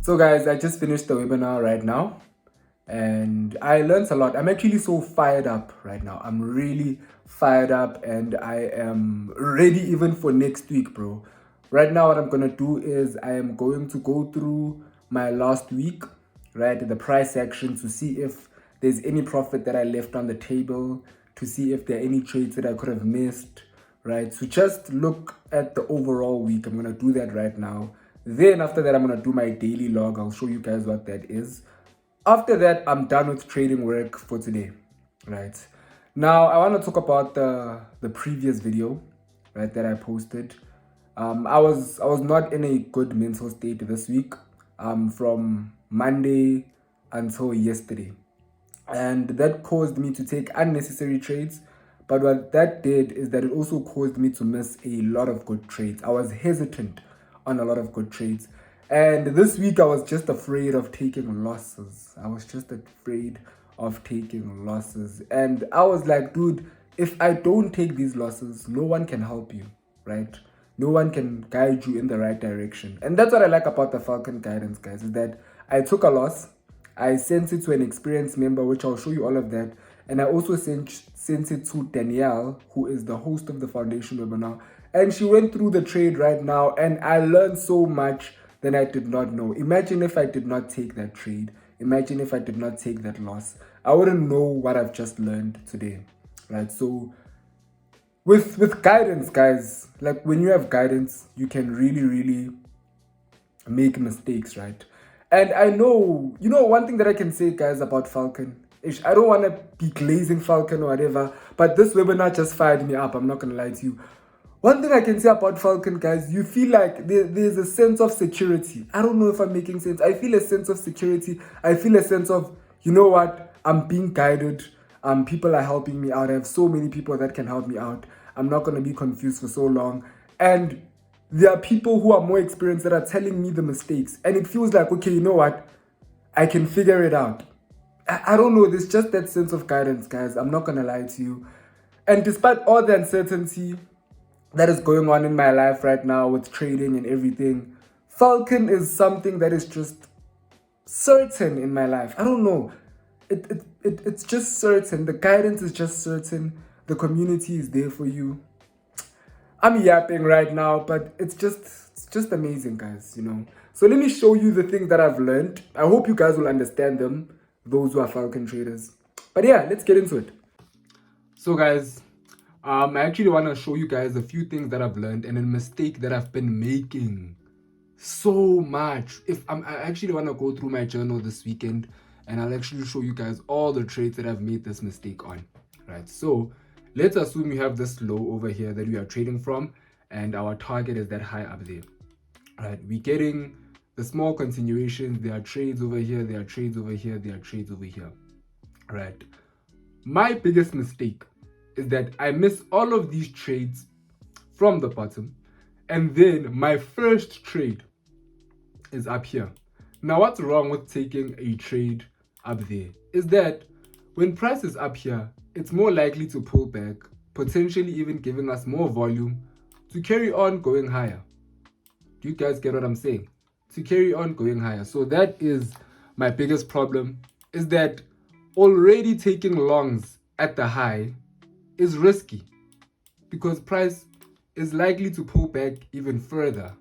So guys, I just finished the webinar right now and I learned a lot. I'm actually so fired up right now. I'm really fired up and I am ready even for next week, bro. Right now, what I'm gonna do is I am going to go through my last week, right, the price section to see if there's any profit that I left on the table, to see if there are any trades that I could have missed, right? So just look at the overall week. I'm gonna do that right now. Then after that, I'm gonna do my daily log. I'll show you guys what that is. After that, I'm done with trading work for today, right? Now I want to talk about the previous video, right, that I posted. I was not in a good mental state this week, from Monday until yesterday, and that caused me to take unnecessary trades. But what that did is that it also caused me to miss a lot of good trades. I was hesitant on a lot of good trades, and this week I was just afraid of taking losses. I was just afraid of taking losses, and I was like, dude, if I don't take these losses, no one can help you, right? No one can guide you in the right direction. And that's what I like about the Falcon guidance, guys, is that I took a loss, I sent it to an experienced member, which I'll show you all of that. And I also sent it to Danielle, who is the host of the foundation webinar. And she went through the trade right now, and I learned so much that I did not know. Imagine if I did not take that trade. Imagine if I did not take that loss. I wouldn't know what I've just learned today, right? So with guidance, guys, like when you have guidance, you can really make mistakes, right? And I know, one thing that I can say, guys, about Falcon is I don't want to be glazing Falcon or whatever, but this webinar just fired me up. I'm not going to lie to you. One thing I can say about Falcon, guys, you feel like there's a sense of security. I don't know if I'm making sense. I feel a sense of security. I feel a sense of, you know what, I'm being guided. People are helping me out. I have so many people that can help me out. I'm not going to be confused for so long. And there are people who are more experienced that are telling me the mistakes. And it feels like, okay, you know what, I can figure it out. I don't know. There's just that sense of guidance, guys. I'm not going to lie to you. And despite all the uncertainty that is going on in my life right now with trading and everything, Falcon is something that is just certain in my life. I don't know. It's just certain. The guidance is just certain. The community is there for you. I'm yapping right now, but it's just amazing, guys, So let me show you the things that I've learned. I hope you guys will understand them, those who are Falcon traders. But yeah, let's get into it. So guys, I actually want to show you guys a few things that I've learned and a mistake that I've been making so much. I actually want to go through my journal this weekend, and I'll actually show you guys all the trades that I've made this mistake on, right? So let's assume you have this low over here that we are trading from, and our target is that high up there, right? We're getting the small continuations. There are trades over here, there are trades over here, there are trades over here, right? My biggest mistake is that I miss all of these trades from the bottom, and then my first trade is up here. Now, what's wrong with taking a trade up there is that when price is up here, it's more likely to pull back, potentially even giving us more volume to carry on going higher. Do you guys get what I'm saying? To carry on going higher. So that is my biggest problem, is that already taking longs at the high is risky because price is likely to pull back even further.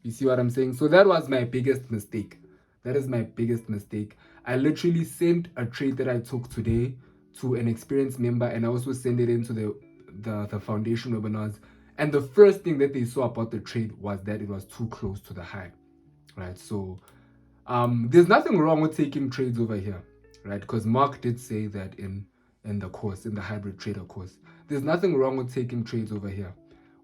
You see what I'm saying? So that was my biggest mistake. That is my biggest mistake. I literally sent a trade that I took today to an experienced member, and I also sent it into the foundation webinars. And the first thing that they saw about the trade was that it was too close to the high, right? So there's nothing wrong with taking trades over here, right? Because Mark did say that in the course, in the hybrid trader course, there's nothing wrong with taking trades over here.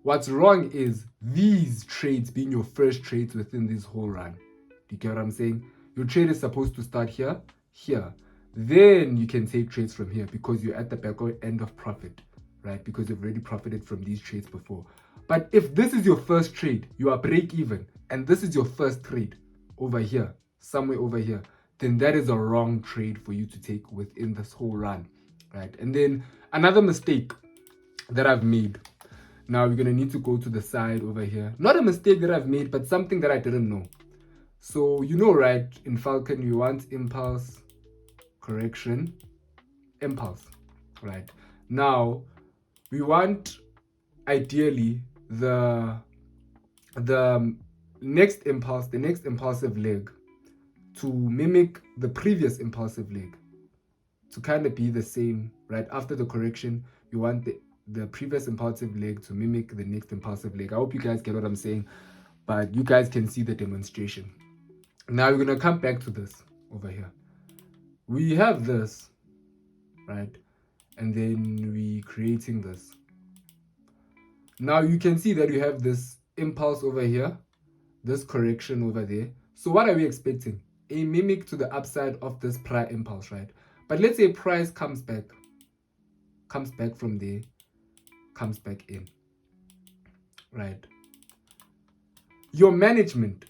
What's wrong is these trades being your first trades within this whole run. Do you get what I'm saying? Your trade is supposed to start here, here. Then you can take trades from here because you're at the back end of profit, right? Because you've already profited from these trades before. But if this is your first trade, you are break even, and this is your first trade over here, somewhere over here, then that is a wrong trade for you to take within this whole run, right? And then another mistake that I've made. Now we're going to need to go to the side over here. Not a mistake that I've made, but something that I didn't know. So you know, right, in Falcon you want impulse, correction, impulse, right? Now we want ideally the next impulse, the next impulsive leg, to mimic the previous impulsive leg, to kind of be the same, right? After the correction, you want the previous impulsive leg to mimic the next impulsive leg. I hope you guys get what I'm saying, but you guys can see the demonstration. Now we're gonna come back to this over here. We have this, right? And then we creating this. Now you can see that you have this impulse over here, this correction over there. So what are we expecting? A mimic to the upside of this prior impulse, right? But let's say price comes back from there, comes back in, right? Your management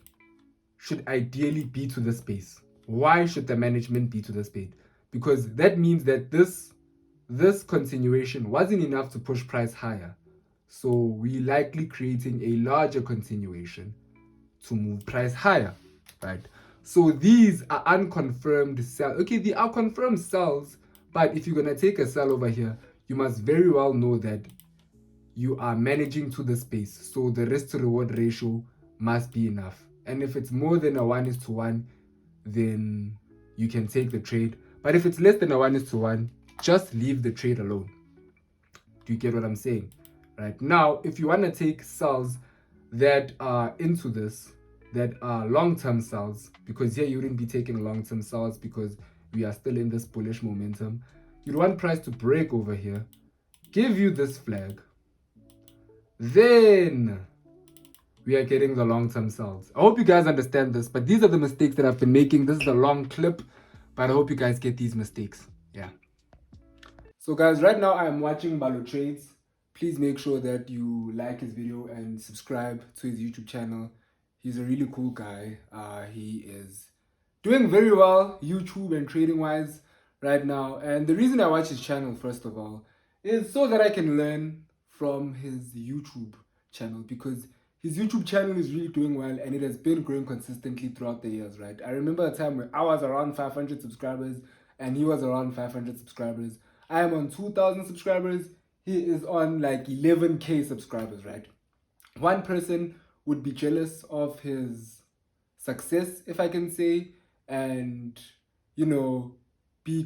should ideally be to the space. Why should the management be to the space? Because that means that this continuation wasn't enough to push price higher. So we likely creating a larger continuation to move price higher, right? So these are unconfirmed sells. Okay, they are confirmed sells, but if you're gonna take a sell over here, you must very well know that you are managing to the space. So the risk to reward ratio must be enough. And if it's more than a 1:1, then you can take the trade. But if it's less than a 1:1, just leave the trade alone. Do you get what I'm saying? Right now, if you want to take sells that are into this, that are long-term sells, because here you wouldn't be taking long-term sells because we are still in this bullish momentum. You'd want price to break over here, give you this flag, then we are getting the long-term sells. I hope you guys understand this, but these are the mistakes that I've been making. This is a long clip, but I hope you guys get these mistakes. Yeah. So guys, right now I am watching Balo Trades. Please make sure that you like his video and subscribe to his YouTube channel. He's a really cool guy. He is doing very well YouTube and trading wise right now. And the reason I watch his channel, first of all, is so that I can learn from his YouTube channel, because his YouTube channel is really doing well and it has been growing consistently throughout the years, right? I remember a time where I was around 500 subscribers and he was around 500 subscribers. I am on 2,000 subscribers. He is on like 11K subscribers, right? One person would be jealous of his success, if I can say, and, you know,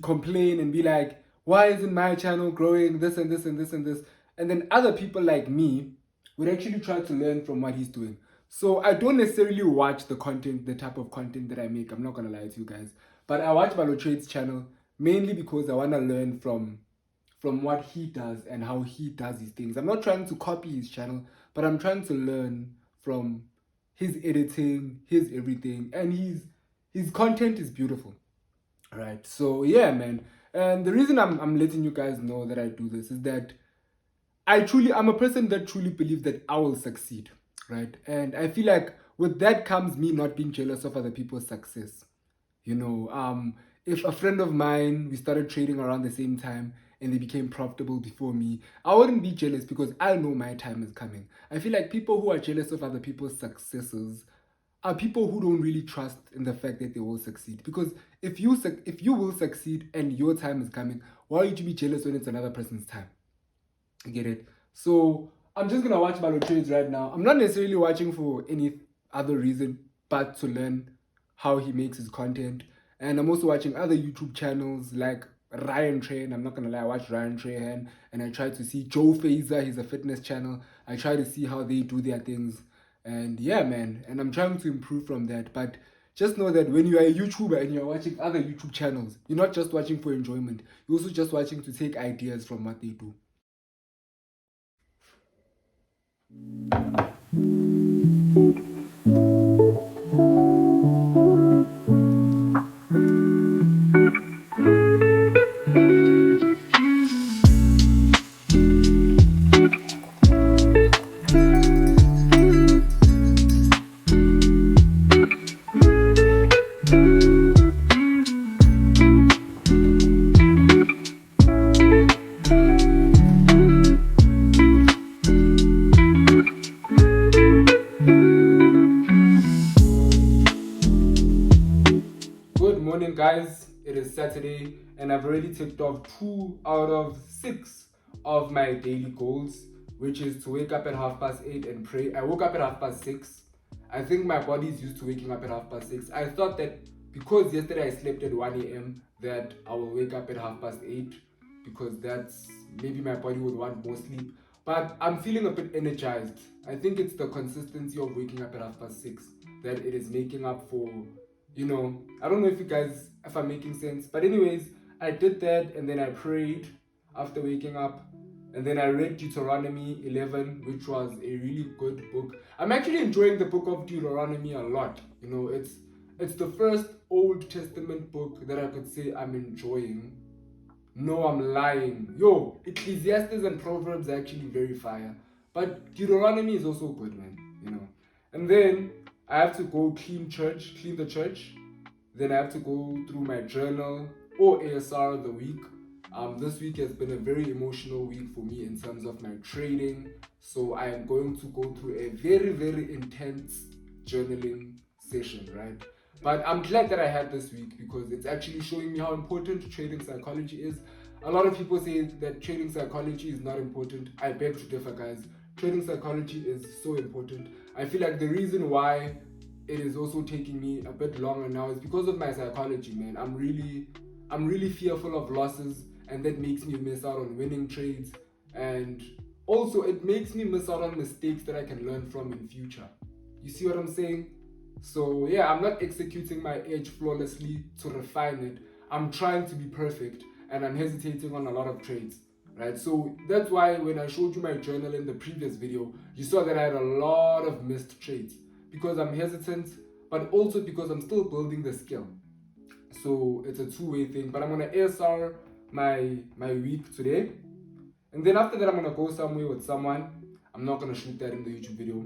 complain and be like, why isn't my channel growing, this and this and this and this? And then other people like me would actually try to learn from what he's doing. So I don't necessarily watch the content, the type of content that I make. I'm not going to lie to you guys. But I watch Balo Trade's channel mainly because I want to learn from what he does and how he does his things. I'm not trying to copy his channel, but I'm trying to learn from his editing, his everything, and his content is beautiful. Right? So yeah, man. And the reason I'm letting you guys know that I do this is that I'm a person that truly believes that I will succeed, right? And I feel like with that comes me not being jealous of other people's success. You know, if a friend of mine, we started trading around the same time and they became profitable before me, I wouldn't be jealous because I know my time is coming. I feel like people who are jealous of other people's successes are people who don't really trust in the fact that they will succeed. Because if you will succeed and your time is coming, why would you be jealous when it's another person's time? You get it? So I'm just gonna watch Balo Trades right now. I'm not necessarily watching for any other reason but to learn how he makes his content. And I'm also watching other YouTube channels like Ryan Train. I'm not gonna lie, I watch Ryan Trahan and I try to see Joe Phaser, he's a fitness channel. I try to see how they do their things. And yeah, man, and I'm trying to improve from that. But just know that when you are a YouTuber and you're watching other YouTube channels, you're not just watching for enjoyment. You're also just watching to take ideas from what they do. guys, it is Saturday and I've already ticked off 2 out of 6 of my daily goals, which is to wake up at 8:30 and pray. I woke up at 6:30. I think my body is used to waking up at 6:30. I thought that because yesterday I slept at 1 a.m. that I will wake up at 8:30 because that's maybe my body would want more sleep. But I'm feeling a bit energized. I think it's the consistency of waking up at 6:30 that it is making up for, I don't know if I'm making sense. But anyways, I did that and then I prayed after waking up. And then I read Deuteronomy 11, which was a really good book. I'm actually enjoying the book of Deuteronomy a lot. It's the first Old Testament book that I could say I'm enjoying. No, I'm lying. Yo, Ecclesiastes and Proverbs are actually very fire. But Deuteronomy is also good, man. And then I have to go clean the church. Then I have to go through my journal or ASR of the week. This week has been a very emotional week for me in terms of my trading. So I am going to go through a very, very intense journaling session, right? But I'm glad that I had this week because it's actually showing me how important trading psychology is. A lot of people say that trading psychology is not important. I beg to differ, guys. Trading psychology is so important. I feel like the reason why it is also taking me a bit longer now is because of my psychology, man. I'm really fearful of losses, and that makes me miss out on winning trades, and also it makes me miss out on mistakes that I can learn from in future. You see what I'm saying? So yeah, I'm not executing my edge flawlessly to refine it. I'm trying to be perfect, and I'm hesitating on a lot of trades, right? So that's why when I showed you my journal in the previous video, you saw that I had a lot of missed trades because I'm hesitant, but also because I'm still building the skill. So it's a two-way thing. But I'm gonna ASR my week today, and then after that I'm gonna go somewhere with someone. I'm not gonna shoot that in the YouTube video.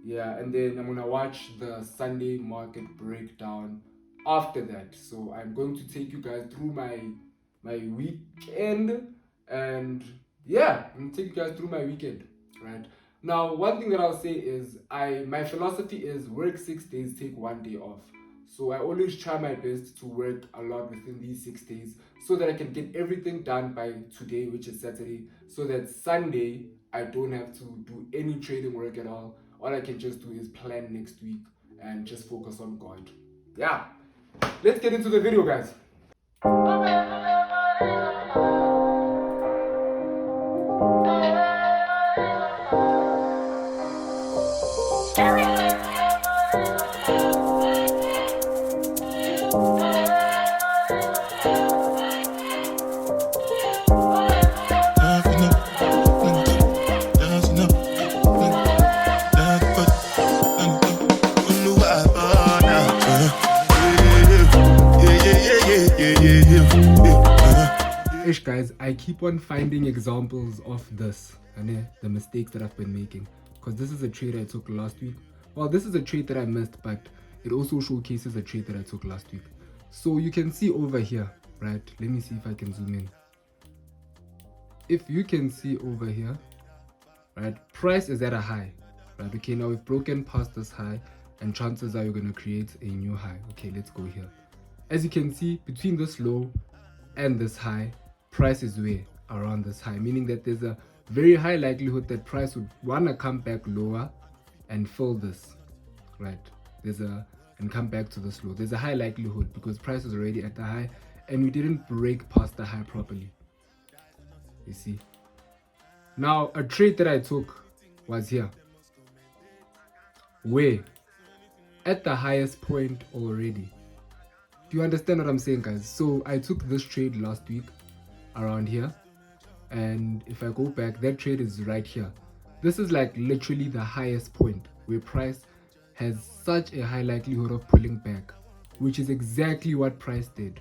Yeah, and then I'm gonna watch the Sunday market breakdown after that. So I'm going to take you guys through my weekend, and yeah, I'm gonna take you guys through my weekend, right? Now, one thing that I'll say is my philosophy is work 6 days, take 1 day off. So I always try my best to work a lot within these 6 days so that I can get everything done by today, which is Saturday, so that Sunday I don't have to do any trading work at all. All I can just do is plan next week and just focus on God. Yeah, let's get into the video, guys. Ish, guys, I keep on finding examples of this and the mistakes that I've been making, because this is a trade I took last week. Well, this is a trade that I missed, but it also showcases a trade that I took last week. So you can see over here, right? Let me see if I can zoom in. If you can see over here, right, price is at a high, right? Okay, now we've broken past this high, and chances are you're going to create a new high. Okay, let's go here. As you can see, between this low and this high, price is way around this high, meaning that there's a very high likelihood that price would want to come back lower and fill this, right? And come back to this low. There's a high likelihood because price is already at the high and we didn't break past the high properly. You see? Now, a trade that I took was here, where at the highest point already. Do you understand what I'm saying, guys? So I took this trade last week around here, and if I go back, that trade is right here. This is like literally the highest point where price has such a high likelihood of pulling back, which is exactly what price did.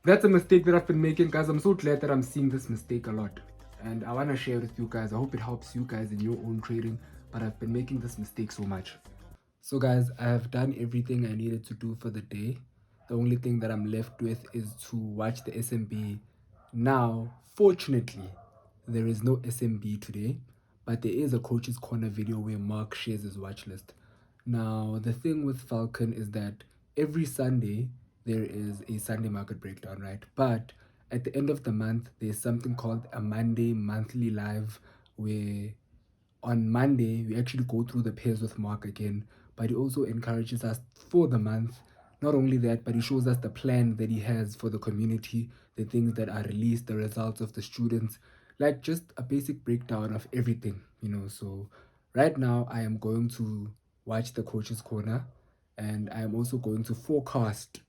That's a mistake that I've been making, guys. I'm so glad that I'm seeing this mistake a lot, and I want to share it with you guys. I hope it helps you guys in your own trading, but I've been making this mistake so much. So guys, I have done everything I needed to do for the day. The only thing that I'm left with is to watch the SMB. Now, fortunately, there is no SMB today, but there is a Coach's Corner video where Mark shares his watch list. Now, the thing with Falcon is that every Sunday, there is a Sunday market breakdown, right? But at the end of the month, there's something called a Monday monthly live, where on Monday we actually go through the pairs with Mark again. But he also encourages us for the month. Not only that, but he shows us the plan that he has for the community, the things that are released, the results of the students, like just a basic breakdown of everything, you know. So right now I am going to watch the coach's corner, and I am also going to forecast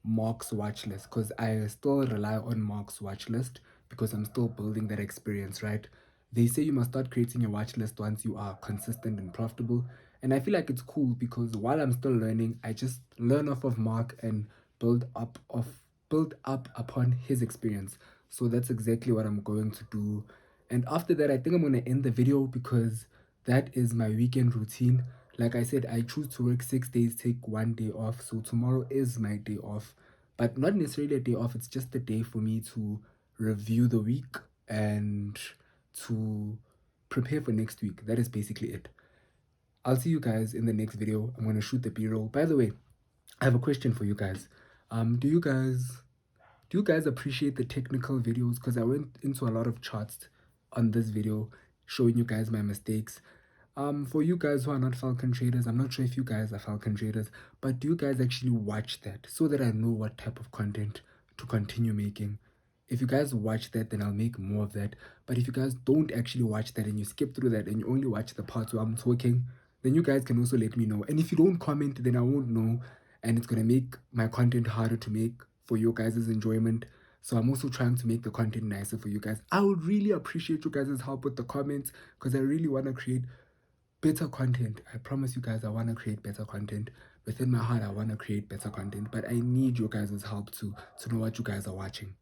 Mark's watch list, because I still rely on Mark's watch list because I'm still building that experience, right? They say you must start creating your watch list once you are consistent and profitable. And I feel like it's cool because while I'm still learning, I just learn off of Mark and build up upon his experience. So that's exactly what I'm going to do. And after that, I think I'm going to end the video because that is my weekend routine. Like I said, I choose to work 6 days, take 1 day off. So tomorrow is my day off, but not necessarily a day off. It's just a day for me to review the week and to prepare for next week. That is basically it. I'll see you guys in the next video. I'm going to shoot the B-roll. By the way, I have a question for you guys. Do you guys appreciate the technical videos? Because I went into a lot of charts on this video, showing you guys my mistakes. For you guys who are not Falcon traders, I'm not sure if you guys are Falcon traders, but do you guys actually watch that so that I know what type of content to continue making? If you guys watch that, then I'll make more of that. But if you guys don't actually watch that and you skip through that and you only watch the parts where I'm talking, then you guys can also let me know. And if you don't comment, then I won't know, and it's gonna make my content harder to make for your guys' enjoyment. So I'm also trying to make the content nicer for you guys. I would really appreciate you guys' help with the comments because I really want to create better content. I promise you guys, I want to create better content. Within my heart, I want to create better content, but I need your guys' help to know what you guys are watching.